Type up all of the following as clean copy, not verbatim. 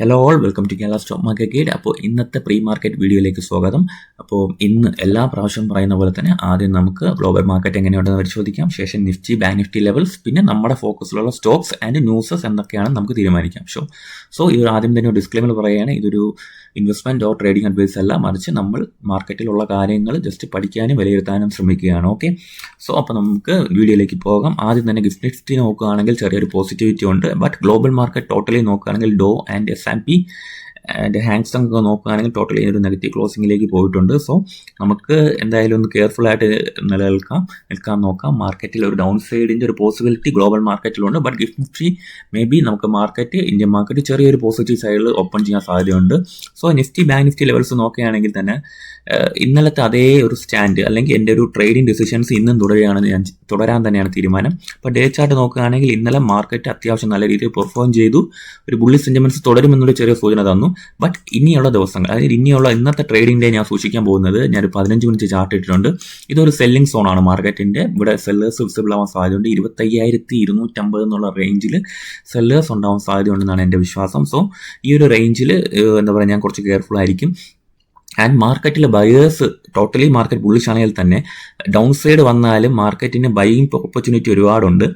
Hello all, welcome to Kerala stock market guide. അപ്പോൾ ഇന്നത്തെ pre market വീഡിയോയിലേക്ക് സ്വാഗതം. അപ്പോൾ ഇന്ന് എല്ലാ പ്രാവശ്യം പറയുന്ന പോലെ തന്നെ ആദ്യം നമുക്ക് ഗ്ലോബൽ മാർക്കറ്റ് എങ്ങനെയുണ്ടെന്ന് പരിശോധിക്കാം. ശേഷം നിഫ്റ്റി, ബാങ്ക് നിഫ്റ്റി ലെവൽസ്, പിന്നെ നമ്മുടെ ഫോക്കസിലുള്ള സ്റ്റോക്സ് ആൻഡ് ന്യൂസസ് എന്തൊക്കെയാണെന്ന് നമുക്ക് തീരുമാനിക്കാം. സോ ഇത് ആദ്യം തന്നെ ഒരു ഡിസ്ക്ലെയിമർ പറയുകയാണ്, ഇതൊരു ഇൻവെസ്റ്റ്മെൻറ്റ് ഓർ ട്രേഡിംഗ് അഡ്വൈസ് അല്ല, മറിച്ച് നമ്മൾ മാർക്കറ്റിലുള്ള കാര്യങ്ങൾ ജസ്റ്റ് പഠിക്കാനും വിലയിരുത്താനും ശ്രമിക്കുകയാണ്. ഓക്കെ, സോ അപ്പോൾ നമുക്ക് വീഡിയോയിലേക്ക് പോകാം. ആദ്യം തന്നെ നിഫ്റ്റി നോക്കുകയാണെങ്കിൽ ചെറിയൊരു പോസിറ്റിവിറ്റി ഉണ്ട്. ബട്ട് ഗ്ലോബൽ മാർക്കറ്റ് ടോട്ടലി നോക്കുകയാണെങ്കിൽ ഡോ ആൻഡ് S&P ആൻഡ് ഹാങ്സങ് ഒക്കെ നോക്കുകയാണെങ്കിൽ ടോട്ടലി ഒരു നെഗറ്റീവ് ക്ലോസിംഗിലേക്ക് പോയിട്ടുണ്ട്. സോ നമുക്ക് എന്തായാലും ഒന്ന് കെയർഫുൾ ആയിട്ട് നിൽക്കാൻ നോക്കാം. മാർക്കറ്റിൽ ഒരു ഡൗൺ സൈഡിൻ്റെ ഒരു പോസിബിലിറ്റി ഗ്ലോബൽ മാർക്കറ്റിലുണ്ട്. ബട്ട് നിഫ്റ്റി മേ ബി നമുക്ക് ഇന്ത്യൻ മാർക്കറ്റ് ചെറിയൊരു പോസിറ്റീവ് സൈഡിൽ ഓപ്പൺ ചെയ്യാൻ സാധ്യതയുണ്ട്. So Nifty, bank Nifty levels നോക്കുകയാണെങ്കിൽ തന്നെ ഇന്നലത്തെ അതേ ഒരു സ്റ്റാൻഡ് അല്ലെങ്കിൽ എൻ്റെ ഒരു ട്രേഡിംഗ് ഡിസിഷൻസ് ഇന്നും തുടരാൻ തന്നെയാണ് തീരുമാനം. അപ്പോൾ ഡേ ചാർട്ട് നോക്കുകയാണെങ്കിൽ ഇന്നലെ മാർക്കറ്റ് അത്യാവശ്യം നല്ല രീതിയിൽ പെർഫോം ചെയ്തു. ഒരു ബുള്ളി സെന്റിമെന്റ്സ് തുടരുമെന്നൊരു ചെറിയ സൂചന തന്നു. ബട്ട് ഇനിയുള്ള ദിവസങ്ങൾ, അതായത് ഇന്നത്തെ ട്രേഡിംഗ് ഡേ ഞാൻ സൂക്ഷിക്കാൻ പോകുന്നത്, ഞാനൊരു 15 മിനിറ്റ് ചാർട്ട് ഇട്ടിട്ടുണ്ട്. ഇതൊരു സെല്ലിംഗ് സോണാണ് മാർക്കറ്റിൻ്റെ. ഇവിടെ സെല്ലേഴ്സ് വിസിബിൾ ആവാൻ സാധ്യതയുണ്ട്. 25,250 എന്നുള്ള റേഞ്ചിൽ സെല്ലേഴ്സ് ഉണ്ടാവാൻ സാധ്യതയുണ്ടെന്നാണ് എൻ്റെ വിശ്വാസം. സോ ഈ ഒരു റേഞ്ചിൽ ഞാൻ കുറച്ച് കെയർഫുൾ ആയിരിക്കും. ആൻഡ് മാർക്കറ്റിലെ ബയേഴ്സ് ടോട്ടലി മാർക്കറ്റ് ബുള്ളിഷ് ആണെങ്കിൽ തന്നെ ഡൗൺ സൈഡ് വന്നാലും മാർക്കറ്റിന് ബൈയിങ് ഓപ്പർച്യൂണിറ്റി ഒരുപാടുണ്ട്.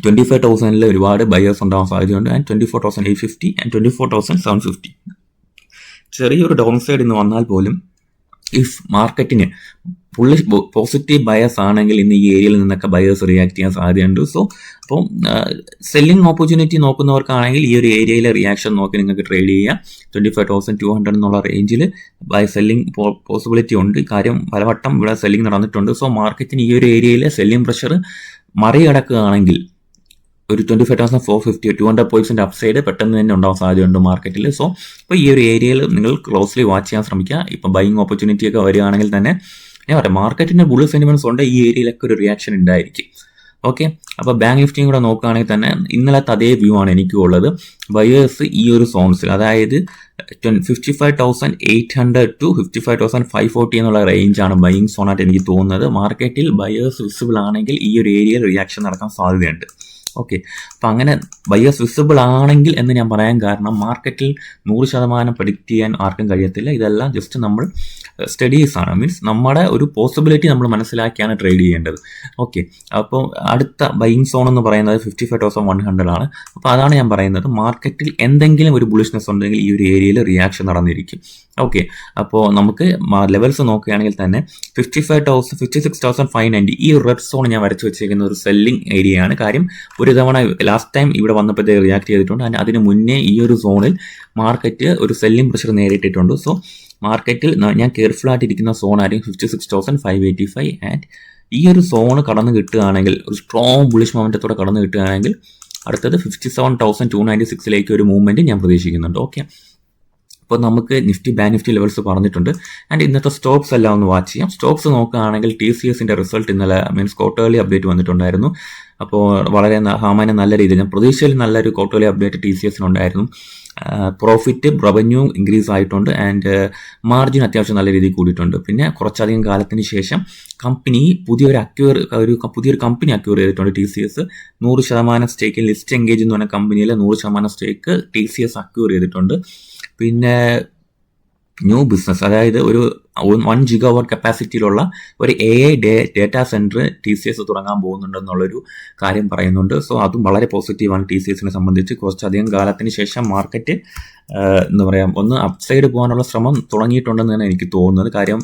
25,000 ഒരുപാട് ബയേഴ്സ് ഉണ്ടാവാൻ സാധ്യതയുണ്ട്. And 24,850 and 24,750. ചെറിയൊരു ഡൗൺ സൈഡ് ഇന്ന് വന്നാൽ പോലും ഇഫ് മാർക്കറ്റിന് പോസിറ്റീവ് ബയസ് ആണെങ്കിൽ ഇന്ന് ഈ ഏരിയയിൽ നിന്നൊക്കെ ബയേഴ്സ് റിയാക്ട് ചെയ്യാൻ സാധ്യതയുണ്ട്. സോ അപ്പോൾ സെല്ലിംഗ് ഓപ്പർച്യൂണിറ്റി നോക്കുന്നവർക്കാണെങ്കിൽ ഈ ഒരു ഏരിയയിലെ റിയാക്ഷൻ നോക്കി നിങ്ങൾക്ക് ട്രേഡ് ചെയ്യാം. 25,200 എന്നുള്ള റേഞ്ചിൽ ബൈ സെല്ലിംഗ് പോസിബിലിറ്റി ഉണ്ട്. കാര്യം പലവട്ടം ഇവിടെ സെല്ലിംഗ് നടന്നിട്ടുണ്ട്. സോ മാർക്കറ്റിന് ഈ ഒരു ഏരിയയിലെ സെല്ലിംഗ് പ്രഷർ മറികടക്കുകയാണെങ്കിൽ ഒരു 25,450 200 പോയിന്റ്സിൻ്റെ അപ്സൈഡ് പെട്ടെന്ന് തന്നെ ഉണ്ടാവാൻ സാധ്യതയുണ്ട് മാർക്കറ്റിൽ. സോ ഇപ്പോൾ ഈ ഒരു ഏരിയയിൽ നിങ്ങൾ ക്ലോസ്ലി വാച്ച് ചെയ്യാൻ ശ്രമിക്കുക. ഇപ്പം ബൈയിങ് ഓപ്പർച്യൂണിറ്റി ഒക്കെ വരികയാണെങ്കിൽ തന്നെ ഞാൻ പറയാം, മാർക്കറ്റിൻ്റെ ബുള്ള് സെന്റിമെന്റ്സ് ഉണ്ട്, ഈ ഏരിയയിലൊക്കെ ഒരു റിയാക്ഷൻ ഉണ്ടായിരിക്കും. ഓക്കെ, അപ്പോൾ ബാങ്ക് നിഫ്റ്റിയും കൂടെ നോക്കുകയാണെങ്കിൽ തന്നെ ഇന്നലത്തെ അതേ വ്യൂ ആണ് എനിക്കും ഉള്ളത്. ബയേഴ്സ് ഈ ഒരു സോൺസിൽ, അതായത് 55,800 to 55,540 എന്നുള്ള റേഞ്ചാണ് ബൈയിങ് സോണായിട്ട് എനിക്ക് തോന്നുന്നത്. മാർക്കറ്റിൽ ബയേഴ്സ് വിസിബിൾ ആണെങ്കിൽ ഈ ഒരു ഏരിയയിൽ റിയാക്ഷൻ നടക്കാൻ സാധ്യതയുണ്ട്. ഓക്കെ, അപ്പം അങ്ങനെ ബയേഴ്സ് വിസിബിൾ ആണെങ്കിൽ എന്ന് ഞാൻ പറയാൻ കാരണം, മാർക്കറ്റിൽ 100% പ്രെഡിക്റ്റ് ചെയ്യാൻ ആർക്കും കഴിയത്തില്ല. ഇതെല്ലാം ജസ്റ്റ് നമ്മൾ സ്റ്റഡീസ് ആണ്. മീൻസ് നമ്മുടെ ഒരു പോസിബിലിറ്റി നമ്മൾ മനസ്സിലാക്കിയാണ് ട്രേഡ് ചെയ്യേണ്ടത്. ഓക്കെ, അപ്പോൾ അടുത്ത ബൈയിങ് സോൺ എന്ന് പറയുന്നത് 55,100 ആണ്. അപ്പോൾ അതാണ് ഞാൻ പറയുന്നത്, മാർക്കറ്റിൽ എന്തെങ്കിലും ഒരു ബുള്ളിഷ്നെസ് ഉണ്ടെങ്കിൽ ഈ ഒരു ഏരിയയിൽ റിയാക്ഷൻ നടന്നിരിക്കും. ഓക്കെ, അപ്പോൾ നമുക്ക് ലെവൽസ് നോക്കുകയാണെങ്കിൽ തന്നെ 56,590 ഈ റെഡ് സോൺ ഞാൻ വരച്ച് വെച്ചേക്കുന്ന ഒരു സെല്ലിംഗ് ഏരിയയാണ്. കാര്യം ഒരു തവണ ലാസ്റ്റ് ടൈം ഇവിടെ വന്നപ്പോഴത്തേക്ക് റിയാക്ട് ചെയ്തിട്ടുണ്ട്. അതിന് മുന്നേ ഈ ഒരു സോണിൽ മാർക്കറ്റ് ഒരു സെല്ലിംഗ് പ്രഷർ നേരിട്ടിട്ടുണ്ട്. സോ മാർക്കറ്റിൽ ഞാൻ കെയർഫുൾ ആയിട്ടിരിക്കുന്ന സോൺ ആയിരിക്കും 56,585. ആൻഡ് ഈ ഒരു സോണ് കടന്നു കിട്ടുകയാണെങ്കിൽ, ഒരു സ്ട്രോങ് ബുള്ളിഷ് മൊമെന്റത്തോടെ കടന്നു കിട്ടുകയാണെങ്കിൽ അടുത്തത് 57,296 ഒരു മൂവ്മെന്റ് ഞാൻ പ്രതീക്ഷിക്കുന്നുണ്ട്. ഓക്കെ, അപ്പോൾ നമുക്ക് നിഫ്റ്റി, ബാങ്ക് നിഫ്റ്റി ലെവൽസ് പറഞ്ഞിട്ടുണ്ട്. ആൻഡ് ഇന്നത്തെ സ്റ്റോക്സ് എല്ലാം ഒന്ന് വാച്ച് ചെയ്യാം. സ്റ്റോക്സ് നോക്കുകയാണെങ്കിൽ TCSന്റെ റിസൾട്ട് ഇന്നലെ ക്വാർട്ടർലി അപ്ഡേറ്റ് വന്നിട്ടുണ്ടായിരുന്നു. അപ്പോൾ വളരെ സാമാന്യം നല്ല രീതിയിൽ, ഞാൻ പ്രതീക്ഷയിൽ നല്ലൊരു ക്വാർട്ടർലി അപ്ഡേറ്റ് TCSനുണ്ടായിരുന്നു. പ്രോഫിറ്റ്, റവന്യൂ ഇൻക്രീസ് ആയിട്ടുണ്ട്. ആൻഡ് മാർജിൻ അത്യാവശ്യം നല്ല രീതിയിൽ കൂടിയിട്ടുണ്ട്. പിന്നെ കുറച്ചധികം കാലത്തിന് ശേഷം കമ്പനി പുതിയൊരു കമ്പനി അക്യൂർ ചെയ്തിട്ടുണ്ട്. TCS 100% സ്റ്റേക്കിൽ ലിസ്റ്റ് എൻഗേജ് എന്ന് പറഞ്ഞ കമ്പനിയിലെ 100% സ്റ്റേക്ക് TCS അക്യൂർ ചെയ്തിട്ടുണ്ട്. പിന്നെ ന്യൂ ബിസിനസ്, അതായത് ഒരു 1 GW കപ്പാസിറ്റിയിലുള്ള ഒരു AI ഡേറ്റാ സെൻറ്റർ TCS തുടങ്ങാൻ പോകുന്നുണ്ടെന്നുള്ളൊരു കാര്യം പറയുന്നുണ്ട്. സോ അതും വളരെ പോസിറ്റീവാണ് TCSനെ സംബന്ധിച്ച്. കുറച്ചധികം കാലത്തിന് ശേഷം മാർക്കറ്റ് ഒന്ന് അപ്സൈഡ് പോകാനുള്ള ശ്രമം തുടങ്ങിയിട്ടുണ്ടെന്നാണ് എനിക്ക് തോന്നുന്നത്. കാര്യം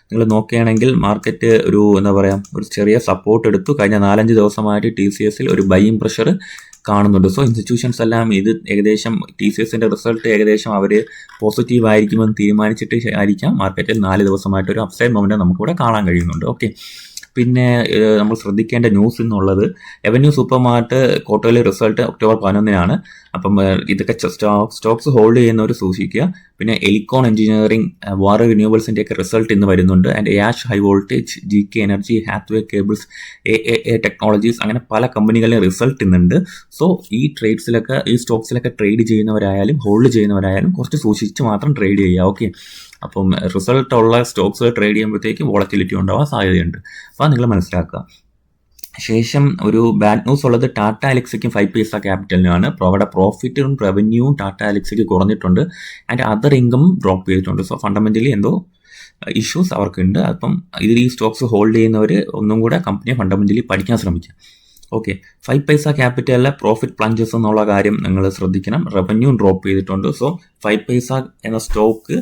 നിങ്ങൾ നോക്കുകയാണെങ്കിൽ മാർക്കറ്റ് ഒരു ചെറിയ സപ്പോർട്ട് എടുത്തു. കഴിഞ്ഞ 4-5 ദിവസമായിട്ട് TCSൽ ഒരു ബൈയിങ് പ്രഷർ കാണുന്നുണ്ട്. സോ ഇൻസ്റ്റിറ്റ്യൂഷൻസ് എല്ലാം ഇത് ഏകദേശം TCSന്റെ റിസൾട്ട് ഏകദേശം അവർ പോസിറ്റീവ് ആയിരിക്കുമെന്ന് തീരുമാനിച്ചിട്ട് ആയിരിക്കാം മാർക്കറ്റിൽ 4 ദിവസമായിട്ട് ഒരു അപ്സൈഡ് മൊമെന്റ് നമുക്കിവിടെ കാണാൻ കഴിയുന്നുണ്ട്. ഓക്കെ, പിന്നെ നമ്മൾ ശ്രദ്ധിക്കേണ്ട ന്യൂസ് എന്നുള്ളത്, avenue supermart quarterly result October 11 അപ്പം ഇതൊക്കെ സ്റ്റോക്സ് ഹോൾഡ് ചെയ്യുന്നവർ സൂക്ഷിക്കുക. പിന്നെ എലിക്കോൺ എഞ്ചിനീയറിംഗ്, വാർ റിന്യൂവബിൾസിൻ്റെ ഒക്കെ റിസൾട്ട് ഇന്ന് വരുന്നുണ്ട്. And ash high voltage, GK energy, Hathway cables, AAA technologies, അങ്ങനെ പല കമ്പനികളുടെ റിസൾട്ട് ഇന്നുണ്ട്. സോ ഈ സ്റ്റോക്സിലൊക്കെ ട്രേഡ് ചെയ്യുന്നവരായാലും ഹോൾഡ് ചെയ്യുന്നവരായാലും കുറച്ച് സൂക്ഷിച്ച് മാത്രം ട്രേഡ് ചെയ്യുക. ഓക്കെ, അപ്പം റിസൾട്ട് ഉള്ള സ്റ്റോക്സ് ട്രേഡ് ചെയ്യുമ്പോഴത്തേക്കും വോളറ്റിലിറ്റി ഉണ്ടാവാൻ സാധ്യതയുണ്ട്. അപ്പോൾ നിങ്ങൾ മനസ്സിലാക്കുക. ശേഷം ഒരു ബാഡ് ന്യൂസ് ഉള്ളത് ടാറ്റ എലക്സിക്കും 5 പൈസ ക്യാപിറ്റലിനാണ്. അവിടെ പ്രോഫിറ്റും റവന്യൂവും ടാറ്റ എലക്സിക്ക് കുറഞ്ഞിട്ടുണ്ട് ആൻഡ് അതർ ഇൻകം ഡ്രോപ്പ് ചെയ്തിട്ടുണ്ട്. സോ ഫണ്ടമെന്റലി എന്തോ ഇഷ്യൂസ് അവർക്കുണ്ട്. അപ്പം ഇതിൽ ഈ സ്റ്റോക്സ് ഹോൾഡ് ചെയ്യുന്നവർ ഒന്നും കൂടെ കമ്പനിയെ ഫണ്ടമെന്റലി പഠിക്കാൻ ശ്രമിക്കുക. ഓക്കെ, 5 പൈസ ക്യാപിറ്റലിലെ പ്രോഫിറ്റ് പ്ലഞ്ചസ് എന്നുള്ള കാര്യം നിങ്ങൾ ശ്രദ്ധിക്കണം. റവന്യൂ ഡ്രോപ്പ് ചെയ്തിട്ടുണ്ട്. സോ 5 പൈസ എന്ന സ്റ്റോക്ക്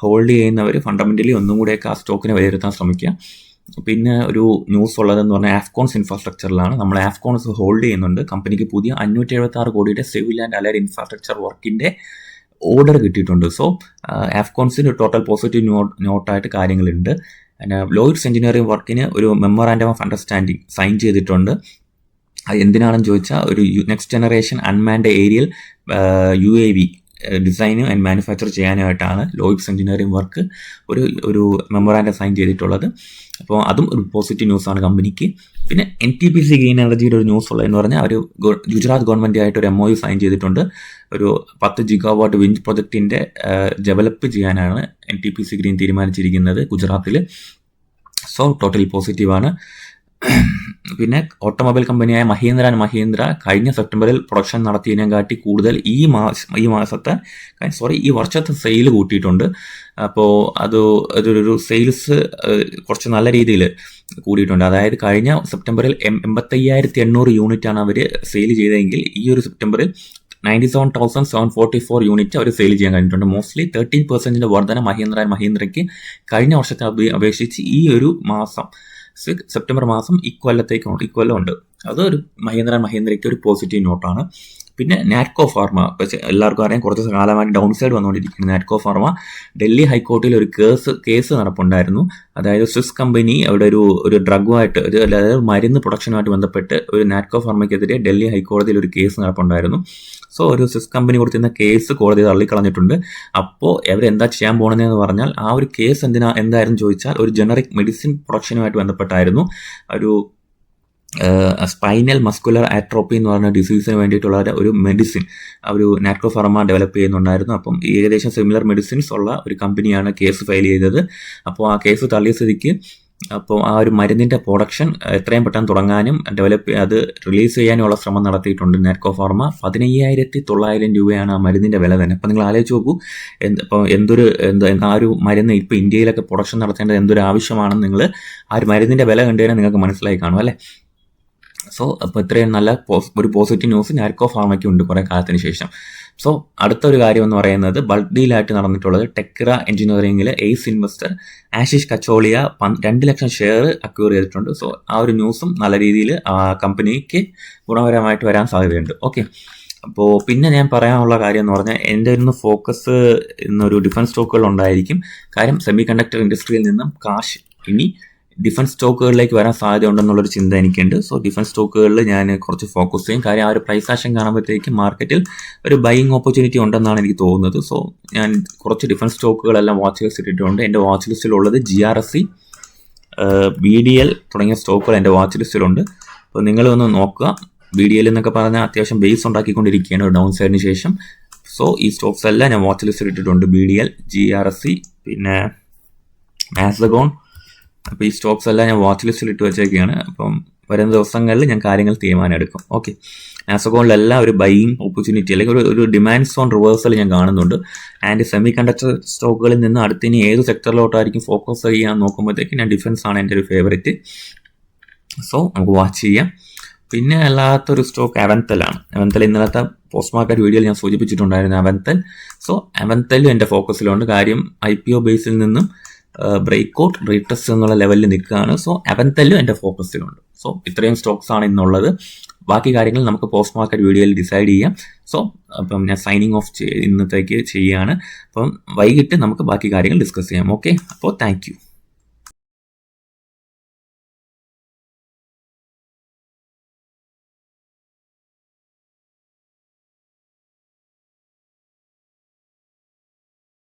ഹോൾഡ് ചെയ്യുന്നവർ ഫണ്ടമെന്റലി ഒന്നും കൂടെയൊക്കെ ആ സ്റ്റോക്കിനെ വിലയിരുത്താൻ ശ്രമിക്കുക. പിന്നെ ഒരു ന്യൂസ് ഉള്ളതെന്ന് പറഞ്ഞാൽ ആഫ്കോൺസ് ഇൻഫ്രാസ്ട്രക്ചറിലാണ്. നമ്മൾ ആഫ്കോൺസ് ഹോൾഡ് ചെയ്യുന്നുണ്ട്. കമ്പനിക്ക് പുതിയ 576 കോടിയുടെ സിവിൽ ആൻഡ് അലൈഡ് ഇൻഫ്രാസ്ട്രക്ചർ വർക്കിന്റെ ഓർഡർ കിട്ടിയിട്ടുണ്ട്. സോ ആഫ്കോൺസിന് ടോട്ടൽ പോസിറ്റീവ് നോട്ടായിട്ട് കാര്യങ്ങളുണ്ട്. ലോയിഡ്സ് എഞ്ചിനീയറിംഗ് വർക്കിന് ഒരു മെമ്മോറാൻഡം ഓഫ് അണ്ടർസ്റ്റാൻഡിങ് സൈൻ ചെയ്തിട്ടുണ്ട്. അത് എന്തിനാണെന്ന് ചോദിച്ചാൽ ഒരു next generation unmanned aerial UAV ഡിസൈനും ആൻഡ് മാനുഫാക്ചർ ചെയ്യാനായിട്ടാണ് ലോയിഡ്സ് എഞ്ചിനീയറിംഗ് വർക്ക് ഒരു മെമ്മോറാൻഡം സൈൻ ചെയ്തിട്ടുള്ളത്. അപ്പോൾ അതും ഒരു പോസിറ്റീവ് ന്യൂസാണ് കമ്പനിക്ക്. പിന്നെ NTPC ഗ്രീൻ എനർജിയുടെ ഒരു ന്യൂസ് ഉള്ളതെന്ന് പറഞ്ഞാൽ ഒരു ഗുജറാത്ത് ഗവൺമെൻറ്റായിട്ട് ഒരു MOU സൈൻ ചെയ്തിട്ടുണ്ട്. ഒരു 10 ഗിഗാവാട്ട് വിൻഡ് പ്രൊജക്റ്റിൻ്റെ ഡെവലപ്പ് ചെയ്യാനാണ് NTPC ഗ്രീൻ തീരുമാനിച്ചിരിക്കുന്നത് ഗുജറാത്തിൽ. സോ ടോട്ടലി പോസിറ്റീവാണ്. പിന്നെ ഓട്ടോമൊബൈൽ കമ്പനിയായ മഹീന്ദ്ര ആൻഡ് മഹീന്ദ്ര കഴിഞ്ഞ സെപ്റ്റംബറിൽ പ്രൊഡക്ഷൻ നടത്തിയതിനെക്കാട്ടി കൂടുതൽ ഈ വർഷത്തെ സെയിൽ കൂട്ടിയിട്ടുണ്ട്. അപ്പോൾ അതൊരു സെയിൽസ് കുറച്ച് നല്ല രീതിയിൽ കൂടിയിട്ടുണ്ട്. അതായത് കഴിഞ്ഞ സെപ്റ്റംബറിൽ 85,800 യൂണിറ്റാണ് അവർ സെയിൽ ചെയ്തതെങ്കിൽ ഈ ഒരു സെപ്റ്റംബറിൽ 97,744 യൂണിറ്റ് അവർ സെയിൽ ചെയ്യാൻ കഴിഞ്ഞിട്ടുണ്ട്. മോസ്റ്റ്ലി 13% വർധന മഹീന്ദ്ര ആൻഡ് മഹീന്ദ്രയ്ക്ക് കഴിഞ്ഞ വർഷത്തെ അപേക്ഷിച്ച് ഈ ഒരു മാസം സെപ്റ്റംബർ മാസം ഇക്കൊല്ലം ഉണ്ട്. അതൊരു മഹീന്ദ്രയ്ക്ക് ഒരു പോസിറ്റീവ് നോട്ടാണ്. പിന്നെ നാറ്റ്കോ ഫാർമ എല്ലാവർക്കും അറിയാം, കുറച്ച് കാലമായി ഡൗൺ സൈഡ് വന്നുകൊണ്ടിരിക്കുന്നു. നാറ്റ്കോ ഫാർമ ഡൽഹി ഹൈക്കോടതിയിൽ ഒരു കേസ് നടപ്പുണ്ടായിരുന്നു. അതായത് സ്വിസ് കമ്പനി അവിടെ ഒരു ഡ്രഗുമായിട്ട് അതായത് മരുന്ന് പ്രൊഡക്ഷനുമായിട്ട് ബന്ധപ്പെട്ട് ഒരു നാറ്റ്കോ ഫാർമയ്ക്കെതിരെ ഡൽഹി ഹൈക്കോടതിയിൽ ഒരു കേസ് നടപ്പുണ്ടായിരുന്നു. സോ ഒരു സ്വിസ് കമ്പനി കൊടുത്തിരുന്ന കേസ് കോടതി തള്ളിക്കളഞ്ഞിട്ടുണ്ട്. അപ്പോൾ അവരെന്താ ചെയ്യാൻ പോകണമെന്ന് പറഞ്ഞാൽ ആ ഒരു കേസ് എന്തായിരുന്നു ചോദിച്ചാൽ ഒരു ജനറിക് മെഡിസിൻ പ്രൊഡക്ഷനുമായിട്ട് ബന്ധപ്പെട്ടായിരുന്നു. ഒരു സ്പൈനൽ മസ്കുലർ ആട്രോപ്പി എന്ന് പറഞ്ഞ ഡിസീസിന് വേണ്ടിയിട്ടുള്ള ഒരു മെഡിസിൻ ഒരു നാറ്റ്കോ ഫാർമ ഡെവലപ്പ് ചെയ്യുന്നുണ്ടായിരുന്നു. അപ്പം ഏകദേശം സിമിലർ മെഡിസിൻസ് ഉള്ള ഒരു കമ്പനിയാണ് കേസ് ഫയൽ ചെയ്തത്. അപ്പോൾ ആ കേസ് തള്ളിയ സ്ഥിതിക്ക് അപ്പോൾ ആ ഒരു മരുന്നിൻ്റെ പ്രൊഡക്ഷൻ എത്രയും പെട്ടെന്ന് തുടങ്ങാനും അത് റിലീസ് ചെയ്യാനുള്ള ശ്രമം നടത്തിയിട്ടുണ്ട് നാറ്റ്കോ ഫാർമ. 15,900 രൂപയാണ് ആ മരുന്നിൻ്റെ വില തന്നെ. അപ്പോൾ നിങ്ങൾ ആലോചിച്ച് നോക്കൂ, ആ ഒരു മരുന്ന് ഇപ്പോൾ ഇന്ത്യയിലൊക്കെ പ്രൊഡക്ഷൻ നടത്തേണ്ടത് എന്തൊരു ആവശ്യമാണെന്ന് നിങ്ങൾ ആ ഒരു മരുന്നിൻ്റെ വില കണ്ടുകഴിഞ്ഞാൽ നിങ്ങൾക്ക് മനസ്സിലായി കാണും അല്ലേ. സോ അപ്പോൾ ഇത്രയും നല്ല ഒരു പോസിറ്റീവ് ന്യൂസ് നാറ്റ്കോ ഫാർമയ്ക്ക് ഉണ്ട് കുറേ കാലത്തിന് ശേഷം. സോ അടുത്തൊരു കാര്യം എന്ന് പറയുന്നത് ബൾക്ക് ഡീലായിട്ട് നടന്നിട്ടുള്ളത് ടെക്ര എഞ്ചിനീയറിംഗിലെ എയ്സ് ഇൻവെസ്റ്റർ ആശിഷ് കച്ചോളിയ 2 ലക്ഷം ഷെയർ അക്വയർ ചെയ്തിട്ടുണ്ട്. സോ ആ ഒരു ന്യൂസും നല്ല രീതിയിൽ ആ കമ്പനിക്ക് ഗുണപരമായിട്ട് വരാൻ സാധ്യതയുണ്ട്. ഓക്കെ, അപ്പോൾ പിന്നെ ഞാൻ പറയാനുള്ള കാര്യം എന്ന് പറഞ്ഞാൽ എൻ്റെ ഒരു ഫോക്കസ് ഇന്നൊരു ഡിഫൻസ് സ്റ്റോക്കുകൾ ഉണ്ടായിരിക്കും. കാര്യം സെമി കണ്ടക്ടർ ഇൻഡസ്ട്രിയിൽ നിന്നും കാശ് ഇനി ഡിഫൻസ് സ്റ്റോക്കുകളിലേക്ക് വരാൻ സാധ്യത ഉണ്ടെന്നുള്ളൊരു ചിന്ത എനിക്കുണ്ട്. സോ ഡിഫൻസ് സ്റ്റോക്കുകളിൽ ഞാൻ കുറച്ച് ഫോക്കസ് ചെയ്യും. കാര്യം ആ ഒരു പ്രൈസ് ആക്ഷൻ കാണുമ്പോഴത്തേക്കും മാർക്കറ്റിൽ ഒരു ബൈയിങ് ഓപ്പർച്യൂണിറ്റി ഉണ്ടെന്നാണ് എനിക്ക് തോന്നുന്നത്. സോ ഞാൻ കുറച്ച് ഡിഫൻസ് സ്റ്റോക്കുകളെല്ലാം വാച്ച് ലിസ്റ്റ് ഇട്ടിട്ടുണ്ട്. എൻ്റെ വാച്ച് ലിസ്റ്റിലുള്ളത് GRSE, BDL തുടങ്ങിയ സ്റ്റോക്കുകൾ എൻ്റെ വാച്ച് ലിസ്റ്റിലുണ്ട്. അപ്പോൾ നിങ്ങളൊന്ന് നോക്കുക. BDL എന്നൊക്കെ പറഞ്ഞാൽ അത്യാവശ്യം ബേസ് ഉണ്ടാക്കിക്കൊണ്ടിരിക്കുകയാണ് ഒരു ഡൗൺ സൈഡിന് ശേഷം. സോ ഈ സ്റ്റോക്സ് എല്ലാം ഞാൻ വാച്ച് ലിസ്റ്റിൽ ഇട്ടിട്ടുണ്ട്. BDL, GRSE, പിന്നെ മാസഗോൺ. അപ്പോൾ ഈ സ്റ്റോക്സ് എല്ലാം ഞാൻ വാച്ച് ലിസ്റ്റിൽ ഇട്ട് വെച്ചേക്കുകയാണ്. അപ്പം വരുന്ന ദിവസങ്ങളിൽ ഞാൻ കാര്യങ്ങൾ തീരുമാനമെടുക്കും. ഓക്കെ, നാസഗോണിലെല്ലാം ഒരു ബൈയിങ് ഓപ്പർച്യൂണിറ്റി അല്ലെങ്കിൽ ഒരു ഡിമാൻഡ് സോൺ റിവേഴ്സൽ ഞാൻ കാണുന്നുണ്ട്. ആൻഡ് സെമി കണ്ടക്ടർ സ്റ്റോക്കുകളിൽ നിന്ന് അടുത്തിനി ഏത് സെക്ടറിലോട്ടായിരിക്കും ഫോക്കസ് ചെയ്യാൻ നോക്കുമ്പോഴത്തേക്ക് ഞാൻ ഡിഫൻസ് ആണ് എൻ്റെ ഒരു ഫേവറേറ്റ്. സോ നമുക്ക് വാച്ച് ചെയ്യാം. പിന്നെ അല്ലാത്തൊരു സ്റ്റോക്ക് അവന്തലാണ്. അവന്തൽ ഇന്നലത്തെ പോസ്റ്റ് മാർക്കറ്റ് വീഡിയോയിൽ ഞാൻ സൂചിപ്പിച്ചിട്ടുണ്ടായിരുന്നു അവന്തൽ. സോ അവന്തലും എൻ്റെ ഫോക്കസിലുണ്ട്. കാര്യം IPO ബേസിൽ നിന്നും ബ്രേക്ക്ഔട്ട് റീടെസ്റ്റ് എന്നുള്ള ലെവലിൽ നിൽക്കുകയാണ്. സോ അവന്തലും എൻ്റെ ഫോക്കസിലുണ്ട്. സോ ഇത്രയും സ്റ്റോക്സ് ആണ് ഇന്നുള്ളത്. ബാക്കി കാര്യങ്ങൾ നമുക്ക് പോസ്റ്റ് മാർക്കറ്റ് വീഡിയോയിൽ ഡിസൈഡ് ചെയ്യാം. സോ അപ്പം ഞാൻ സൈനിങ് ഓഫ് ഇന്നത്തേക്ക് ചെയ്യുകയാണ്. അപ്പം വൈകിട്ട് നമുക്ക് ബാക്കി കാര്യങ്ങൾ ഡിസ്കസ് ചെയ്യാം. ഓക്കെ, അപ്പോൾ താങ്ക് യു.